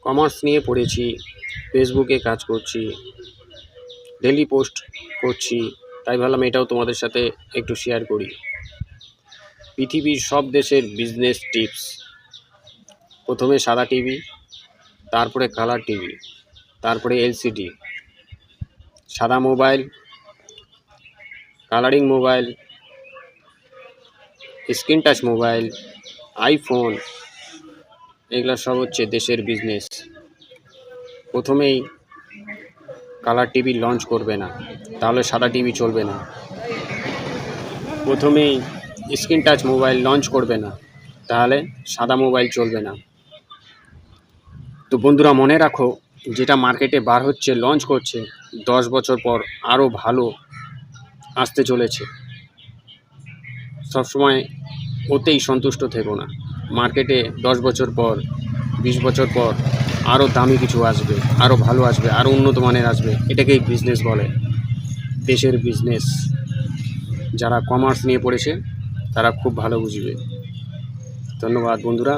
Commerce নিয়ে পড়েছি, ফেসবুকে কাজ করছি, ডেলি পোস্ট করছি, তাই ভাবলাম এটাও তোমাদের সাথে একটু শেয়ার করি। পৃথিবীর সব দেশের বিজনেস টিপস। প্রথমে সাদা টিভি, তারপরে কালার টিভি, তারপরে এলসিডি, সাদা mobile, colouring mobile, screen touch mobile, iPhone, এগুলো সব হচ্ছে দেশের বিজনেস। প্রথমেই কালার টিভি লঞ্চ করবে না, তাহলে সাদা টিভি চলবে না। প্রথমেই স্ক্রিন টাচ মোবাইল লঞ্চ করবে না, তাহলে সাদা মোবাইল চলবে না। তো বন্ধুরা, মনে রাখো, যেটা মার্কেটে বার হচ্ছে, লঞ্চ করছে, 10 বছর পর আরও ভালো আসতে চলেছে। সবসময় ওতেই সন্তুষ্ট থেকো না। মার্কেটে 10 বছর পর, 20 বছর পর আরও দামি কিছু আসবে, আরও ভালো আসবে, আরও উন্নত মানের আসবে। এটাকেই বিজনেস বলে, দেশের বিজনেস। যারা কমার্স নিয়ে পড়েছে তারা খুব ভালো বুঝবে। ধন্যবাদ বন্ধুরা।